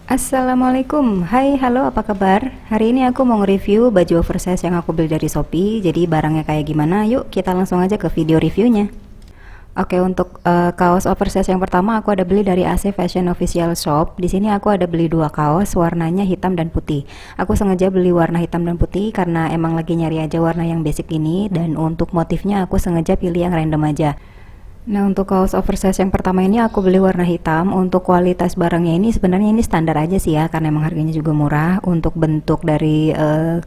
Assalamualaikum, hai halo apa kabar? Hari ini aku mau nge-review baju oversize yang aku beli dari Shopee. Jadi barangnya kayak gimana? Yuk kita langsung aja ke video reviewnya. Oke, untuk kaos oversize yang pertama aku ada beli dari AC Fashion Official Shop. Di sini aku ada beli dua kaos, warnanya hitam dan putih. Aku sengaja beli warna hitam dan putih karena emang lagi nyari aja warna yang basic ini, dan untuk motifnya aku sengaja pilih yang random aja. Nah, untuk kaos oversize yang pertama ini aku beli warna hitam. Untuk kualitas barangnya ini sebenarnya ini standar aja sih ya, karena emang harganya juga murah. Untuk bentuk dari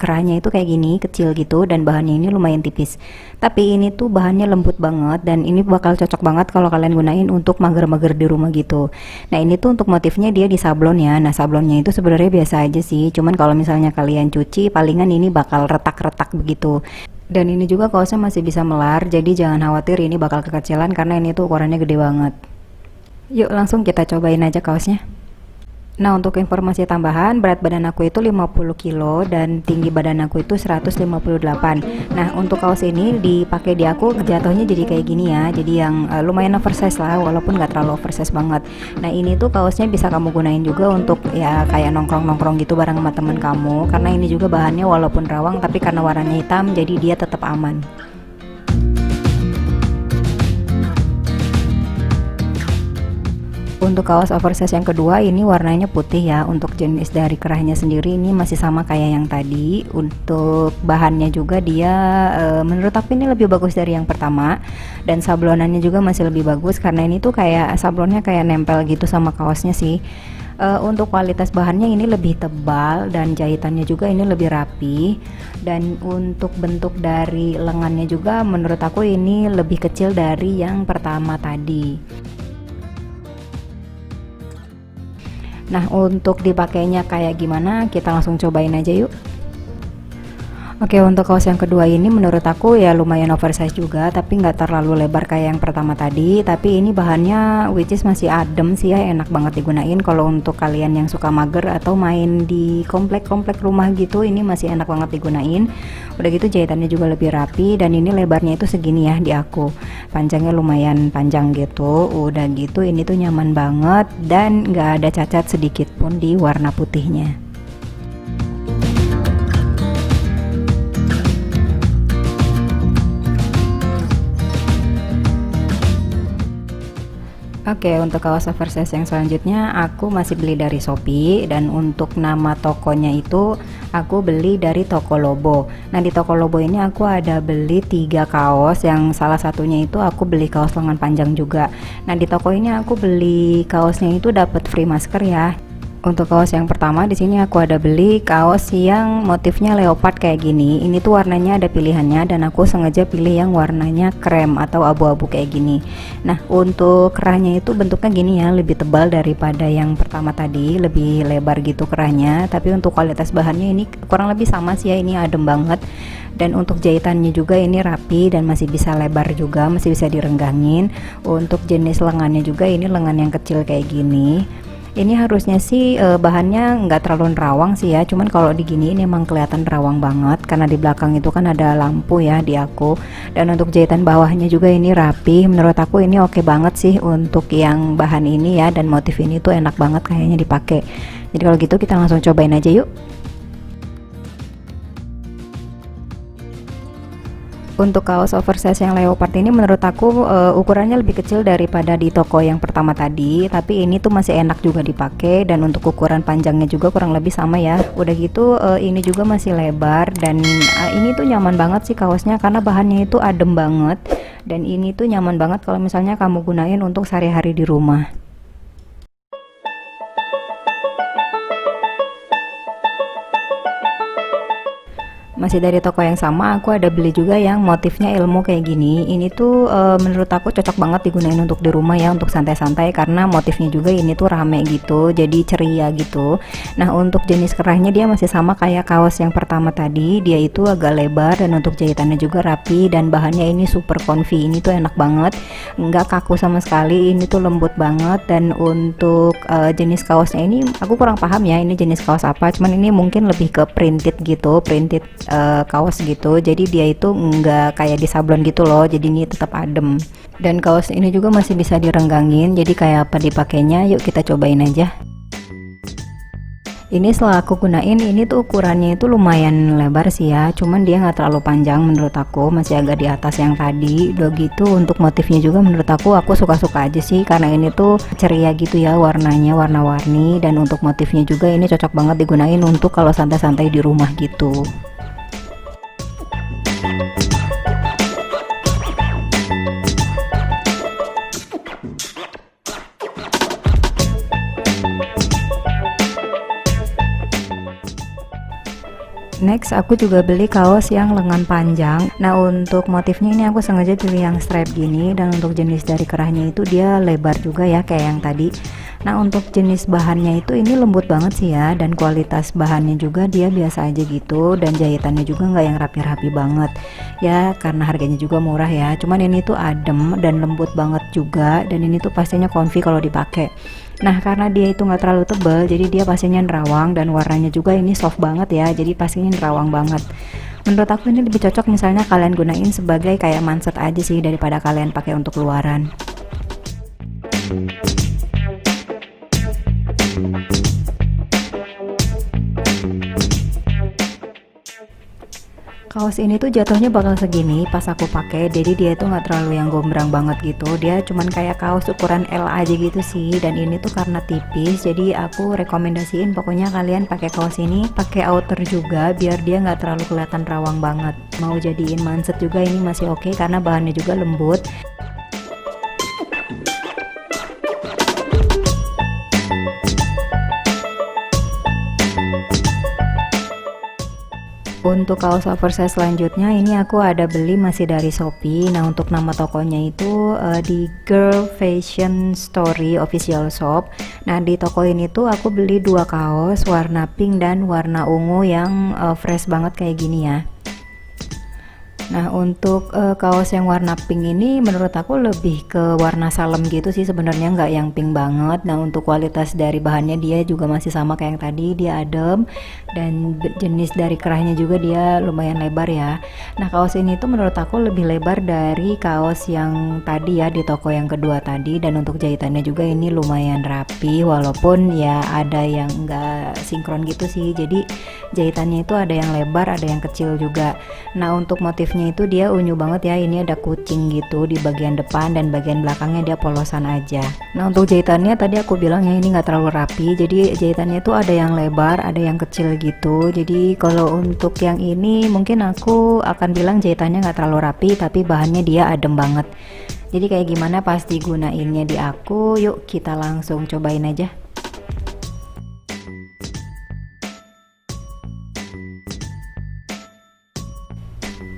kerahnya itu kayak gini, kecil gitu, dan bahannya ini lumayan tipis. Tapi ini tuh bahannya lembut banget, dan ini bakal cocok banget kalau kalian gunain untuk mager-mager di rumah gitu. Nah, ini tuh untuk motifnya dia di sablon ya. Nah, sablonnya itu sebenarnya biasa aja sih. Cuman kalau misalnya kalian cuci, palingan ini bakal retak-retak begitu. Dan ini juga kaosnya masih bisa melar, jadi jangan khawatir ini bakal kekecilan karena ini tuh ukurannya gede banget. Yuk langsung kita cobain aja kaosnya. Nah, untuk informasi tambahan, berat badan aku itu 50 kilo dan tinggi badan aku itu 158. Nah, untuk kaos ini dipakai di aku jatuhnya jadi kayak gini ya. Jadi yang lumayan oversize lah, walaupun nggak terlalu oversize banget. Nah, ini tuh kaosnya bisa kamu gunain juga untuk ya kayak nongkrong-nongkrong gitu bareng sama temen kamu. Karena ini juga bahannya walaupun rawang, tapi karena warnanya hitam jadi dia tetap aman. Untuk kaos oversize yang kedua ini warnanya putih ya. Untuk jenis dari kerahnya sendiri ini masih sama kayak yang tadi. Untuk bahannya juga dia menurut aku ini lebih bagus dari yang pertama, dan sablonannya juga masih lebih bagus karena ini tuh kayak sablonnya kayak nempel gitu sama kaosnya sih. Untuk kualitas bahannya ini lebih tebal dan jahitannya juga ini lebih rapi, dan untuk bentuk dari lengannya juga menurut aku ini lebih kecil dari yang pertama tadi. Nah, untuk dipakainya kayak gimana, kita langsung cobain aja yuk. Oke, untuk kaos yang kedua ini menurut aku ya lumayan oversize juga, tapi nggak terlalu lebar kayak yang pertama tadi. Tapi ini bahannya which is masih adem sih ya, enak banget digunain. Kalau untuk kalian yang suka mager atau main di komplek-komplek rumah gitu, ini masih enak banget digunain. Udah gitu jahitannya juga lebih rapi, dan ini lebarnya itu segini ya di aku. Panjangnya lumayan panjang gitu. Udah gitu ini tuh nyaman banget dan nggak ada cacat sedikit pun di warna putihnya. Oke, untuk kaos oversize yang selanjutnya aku masih beli dari Shopee, dan untuk nama tokonya itu aku beli dari toko Lobo. Nah, di toko Lobo ini aku ada beli 3 kaos, yang salah satunya itu aku beli kaos lengan panjang juga. Nah, di toko ini aku beli kaosnya itu dapat free masker ya. Untuk kaos yang pertama di sini aku ada beli kaos yang motifnya leopard kayak gini. Ini tuh warnanya ada pilihannya, dan aku sengaja pilih yang warnanya krem atau abu-abu kayak gini. Nah, untuk kerahnya itu bentuknya gini ya, lebih tebal daripada yang pertama tadi, lebih lebar gitu kerahnya. Tapi untuk kualitas bahannya ini kurang lebih sama sih ya, ini adem banget. Dan untuk jahitannya juga ini rapi dan masih bisa lebar juga, masih bisa direnggangin. Untuk jenis lengannya juga ini lengan yang kecil kayak gini. Ini harusnya sih bahannya nggak terlalu nerawang sih ya, cuman kalau diginiin emang kelihatan nerawang banget karena di belakang itu kan ada lampu ya di aku. Dan untuk jahitan bawahnya juga ini rapi, menurut aku ini oke banget sih untuk yang bahan ini ya, dan motif ini tuh enak banget kayaknya dipakai. Jadi kalau gitu kita langsung cobain aja yuk. Untuk kaos oversize yang leopard ini menurut aku ukurannya lebih kecil daripada di toko yang pertama tadi, tapi ini tuh masih enak juga dipakai, dan untuk ukuran panjangnya juga kurang lebih sama ya. Udah gitu ini juga masih lebar, dan ini tuh nyaman banget sih kaosnya karena bahannya itu adem banget, dan ini tuh nyaman banget kalau misalnya kamu gunain untuk sehari-hari di rumah. Masih dari toko yang sama, aku ada beli juga yang motifnya ilmu kayak gini. Ini tuh menurut aku cocok banget digunain untuk di rumah ya, untuk santai-santai, karena motifnya juga ini tuh rame gitu, jadi ceria gitu. Nah, untuk jenis kerahnya dia masih sama kayak kaos yang pertama tadi, dia itu agak lebar, dan untuk jahitannya juga rapi, dan bahannya ini super comfy. Ini tuh enak banget, nggak kaku sama sekali, ini tuh lembut banget. Dan untuk jenis kaosnya ini aku kurang paham ya, ini jenis kaos apa, cuman ini mungkin lebih ke printed gitu, printed kaos gitu, jadi dia itu nggak kayak di sablon gitu loh, jadi ini tetap adem. Dan kaos ini juga masih bisa direnggangin, jadi kayak apa dipakainya, yuk kita cobain aja. Ini setelah aku gunain, ini tuh ukurannya itu lumayan lebar sih ya, cuman dia nggak terlalu panjang menurut aku, masih agak di atas yang tadi. Udah gitu untuk motifnya juga menurut aku suka-suka aja sih, karena ini tuh ceria gitu ya, warnanya warna-warni, dan untuk motifnya juga ini cocok banget digunain untuk kalau santai-santai di rumah gitu. Next, aku juga beli kaos yang lengan panjang. Nah, untuk motifnya ini aku sengaja pilih yang strap gini, dan untuk jenis dari kerahnya itu dia lebar juga ya kayak yang tadi. Nah, untuk jenis bahannya itu ini lembut banget sih ya, dan kualitas bahannya juga dia biasa aja gitu, dan jahitannya juga nggak yang rapi-rapi banget. Ya, karena harganya juga murah ya. Cuman ini tuh adem dan lembut banget juga, dan ini tuh pastinya comfy kalau dipakai. Nah, karena dia itu nggak terlalu tebal, jadi dia pastinya nerawang, dan warnanya juga ini soft banget ya, jadi pastinya nerawang banget. Menurut aku ini lebih cocok misalnya kalian gunain sebagai kayak manset aja sih, daripada kalian pakai untuk luaran. Kaos ini tuh jatuhnya bakal segini pas aku pakai, jadi dia tuh nggak terlalu yang gombrang banget gitu, dia cuman kayak kaos ukuran L aja gitu sih. Dan ini tuh karena tipis, jadi aku rekomendasiin pokoknya kalian pakai kaos ini pakai outer juga, biar dia nggak terlalu kelihatan rawang banget. Mau jadiin manset juga ini masih oke, karena bahannya juga lembut. Untuk kaos oversize selanjutnya ini aku ada beli masih dari Shopee. Nah, untuk nama tokonya itu di Girl Fashion Story Official Shop. Nah, di toko ini tuh aku beli dua kaos warna pink dan warna ungu yang fresh banget kayak gini ya. Nah, untuk kaos yang warna pink ini menurut aku lebih ke warna salem gitu sih sebenarnya, nggak yang pink banget. Nah, untuk kualitas dari bahannya dia juga masih sama kayak yang tadi, dia adem, dan jenis dari kerahnya juga dia lumayan lebar ya. Nah, kaos ini tuh menurut aku lebih lebar dari kaos yang tadi ya, di toko yang kedua tadi. Dan untuk jahitannya juga ini lumayan rapi, walaupun ya ada yang nggak sinkron gitu sih, jadi jahitannya itu ada yang lebar, ada yang kecil juga. Nah, untuk motifnya itu dia unyu banget ya, ini ada kucing gitu di bagian depan, dan bagian belakangnya dia polosan aja. Nah, untuk jahitannya tadi aku bilang ya ini nggak terlalu rapi, jadi jahitannya itu ada yang lebar, ada yang kecil gitu. Jadi kalau untuk yang ini mungkin aku akan bilang jahitannya nggak terlalu rapi, tapi bahannya dia adem banget. Jadi kayak gimana pas digunainnya di aku, yuk kita langsung cobain aja.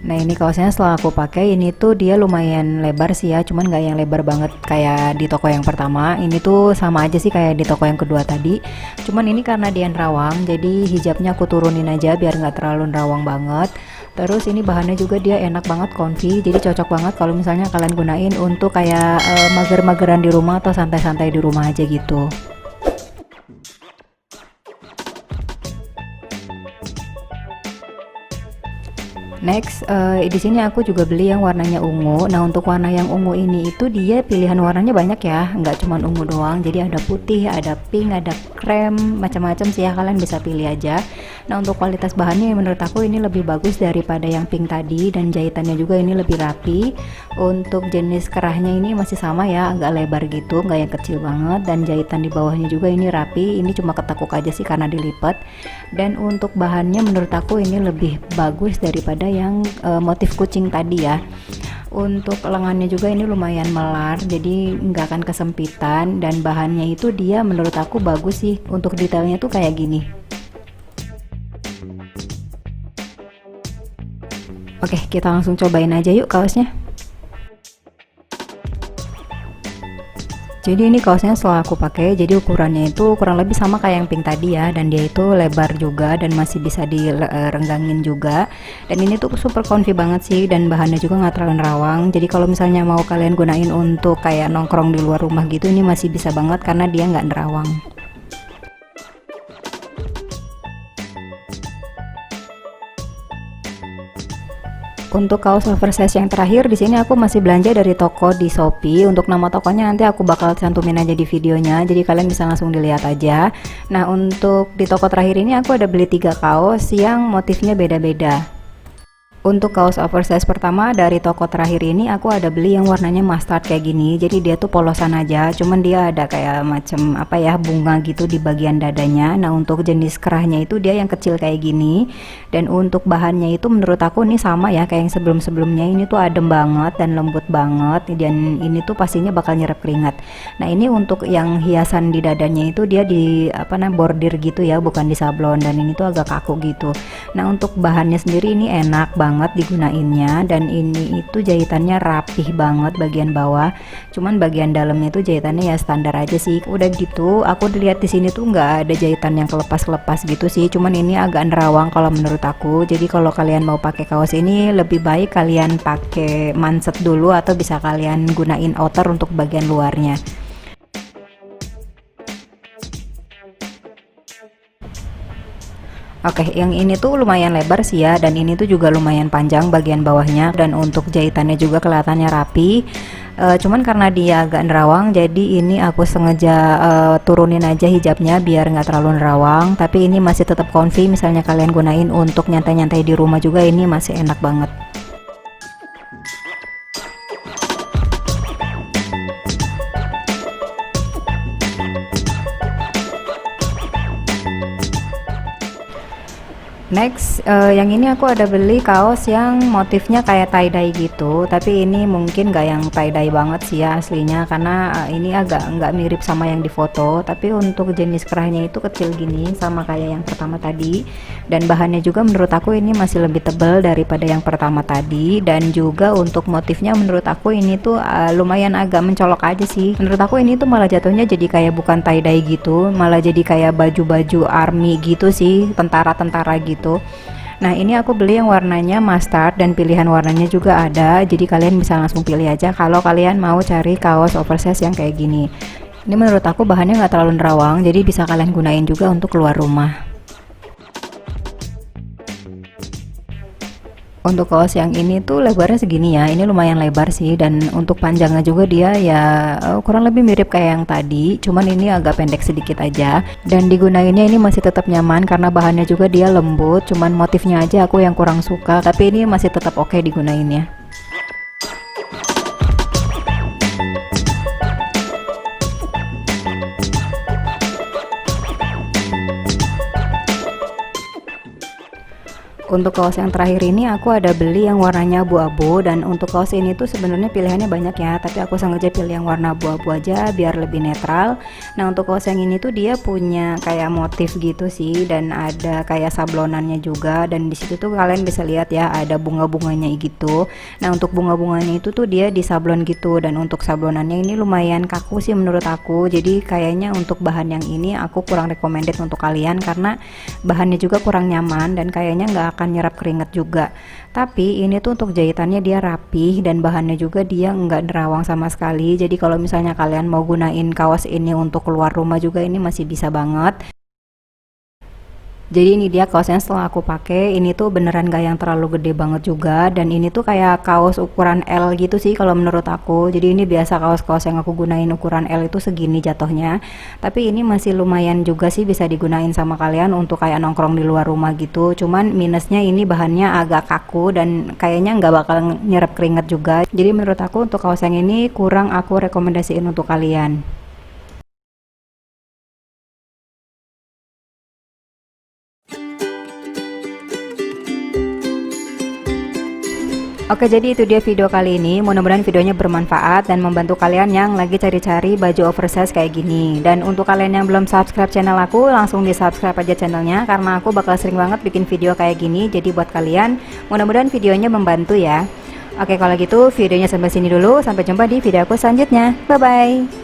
Nah, ini kaosnya setelah aku pakai ini tuh dia lumayan lebar sih ya, cuman nggak yang lebar banget kayak di toko yang pertama. Ini tuh sama aja sih kayak di toko yang kedua tadi, cuman ini karena dia nerawang, jadi hijabnya aku turunin aja biar nggak terlalu nerawang banget. Terus ini bahannya juga dia enak banget, comfy, jadi cocok banget kalau misalnya kalian gunain untuk kayak mager-mageran di rumah atau santai-santai di rumah aja gitu. Next, di sini aku juga beli yang warnanya ungu. Nah, untuk warna yang ungu ini itu dia pilihan warnanya banyak ya, nggak cuma ungu doang. Jadi ada putih, ada pink, ada krem, macam-macam sih ya, kalian bisa pilih aja. Nah, untuk kualitas bahannya menurut aku ini lebih bagus daripada yang pink tadi, dan jahitannya juga ini lebih rapi. Untuk jenis kerahnya ini masih sama ya, agak lebar gitu, nggak yang kecil banget, dan jahitan di bawahnya juga ini rapi. Ini cuma ketekuk aja sih karena dilipat. Dan untuk bahannya menurut aku ini lebih bagus daripada yang motif kucing tadi ya. Untuk lengannya juga ini lumayan melar, jadi nggak akan kesempitan, dan bahannya itu dia menurut aku bagus sih. Untuk detailnya tuh kayak gini. Oke, kita langsung cobain aja yuk kaosnya. Jadi ini kaosnya setelah aku pakai, jadi ukurannya itu kurang lebih sama kayak yang pink tadi ya, dan dia itu lebar juga dan masih bisa direnggangin juga. Dan ini tuh super comfy banget sih, dan bahannya juga nggak terlalu nerawang. Jadi kalau misalnya mau kalian gunain untuk kayak nongkrong di luar rumah gitu, ini masih bisa banget karena dia nggak nerawang. Untuk kaos oversize yang terakhir di sini aku masih belanja dari toko di Shopee. Untuk nama tokonya nanti aku bakal cantumin aja di videonya, jadi kalian bisa langsung dilihat aja. Nah, untuk di toko terakhir ini aku ada beli 3 kaos yang motifnya beda-beda. Untuk kaos oversize pertama dari toko terakhir ini aku ada beli yang warnanya mustard kayak gini. Jadi dia tuh polosan aja, cuman dia ada kayak macam apa ya, bunga gitu di bagian dadanya. Nah, untuk jenis kerahnya itu dia yang kecil kayak gini. Dan untuk bahannya itu menurut aku ini sama ya kayak yang sebelum-sebelumnya, ini tuh adem banget dan lembut banget, dan ini tuh pastinya bakal nyerap keringat. Nah, ini untuk yang hiasan di dadanya itu dia di apa namanya, bordir gitu ya, bukan di sablon, dan ini tuh agak kaku gitu. Nah, untuk bahannya sendiri ini enak banget digunainnya, dan ini itu jahitannya rapih banget bagian bawah, cuman bagian dalamnya itu jahitannya ya standar aja sih. Udah gitu aku lihat di sini tuh nggak ada jahitan yang kelepas-kelepas gitu sih, cuman ini agak nerawang kalau menurut aku. Jadi kalau kalian mau pakai kaos ini lebih baik kalian pakai manset dulu, atau bisa kalian gunain outer untuk bagian luarnya. Oke, yang ini tuh lumayan lebar sih ya, dan ini tuh juga lumayan panjang bagian bawahnya, dan untuk jahitannya juga kelihatannya rapi. Cuman karena dia agak nerawang, jadi ini aku sengaja turunin aja hijabnya biar nggak terlalu nerawang. Tapi ini masih tetap comfy, misalnya kalian gunain untuk nyantai-nyantai di rumah juga ini masih enak banget. Next, yang ini aku ada beli kaos yang motifnya kayak tie-dye gitu, tapi ini mungkin gak yang tie-dye banget sih ya aslinya, karena ini agak nggak mirip sama yang di foto. Tapi untuk jenis kerahnya itu kecil gini, sama kayak yang pertama tadi, dan bahannya juga menurut aku ini masih lebih tebal daripada yang pertama tadi. Dan juga untuk motifnya menurut aku ini tuh lumayan agak mencolok aja sih. Menurut aku ini tuh malah jatuhnya jadi kayak bukan tie-dye gitu, malah jadi kayak baju-baju army gitu sih, tentara-tentara gitu. Nah, ini aku beli yang warnanya mustard, dan pilihan warnanya juga ada, jadi kalian bisa langsung pilih aja kalau kalian mau cari kaos oversize yang kayak gini. Ini menurut aku bahannya nggak terlalu nerawang, jadi bisa kalian gunain juga untuk keluar rumah. Untuk kaos yang ini tuh lebarnya segini ya, ini lumayan lebar sih, dan untuk panjangnya juga dia ya kurang lebih mirip kayak yang tadi, cuman ini agak pendek sedikit aja. Dan digunainnya ini masih tetap nyaman karena bahannya juga dia lembut, cuman motifnya aja aku yang kurang suka, tapi ini masih tetap oke digunainnya. Untuk kaos yang terakhir ini aku ada beli yang warnanya abu-abu, dan untuk kaos ini tuh sebenarnya pilihannya banyak ya, tapi aku sengaja pilih yang warna abu-abu aja biar lebih netral. Nah, untuk kaos yang ini tuh dia punya kayak motif gitu sih, dan ada kayak sablonannya juga, dan di situ tuh kalian bisa lihat ya ada bunga-bunganya gitu. Nah, untuk bunga-bunganya itu tuh dia di sablon gitu, dan untuk sablonannya ini lumayan kaku sih menurut aku. Jadi kayaknya untuk bahan yang ini aku kurang recommended untuk kalian, karena bahannya juga kurang nyaman dan kayaknya nggak akan nyerap keringat juga. Tapi ini tuh untuk jahitannya dia rapih, dan bahannya juga dia nggak nerawang sama sekali. Jadi kalau misalnya kalian mau gunain kaos ini untuk keluar rumah juga ini masih bisa banget. Jadi ini dia kaosnya setelah aku pakai, ini tuh beneran gak yang terlalu gede banget juga, dan ini tuh kayak kaos ukuran L gitu sih kalau menurut aku. Jadi ini biasa kaos-kaos yang aku gunain ukuran L itu segini jatuhnya, tapi ini masih lumayan juga sih bisa digunain sama kalian untuk kayak nongkrong di luar rumah gitu. Cuman minusnya ini bahannya agak kaku dan kayaknya nggak bakal nyerap keringat juga. Jadi menurut aku untuk kaos yang ini kurang aku rekomendasiin untuk kalian. Oke, jadi itu dia video kali ini. Mudah-mudahan videonya bermanfaat dan membantu kalian yang lagi cari-cari baju oversize kayak gini. Dan untuk kalian yang belum subscribe channel aku, langsung di subscribe aja channelnya, karena aku bakal sering banget bikin video kayak gini. Jadi buat kalian, mudah-mudahan videonya membantu ya. Oke, kalau gitu videonya sampai sini dulu. Sampai jumpa di video aku selanjutnya. Bye-bye.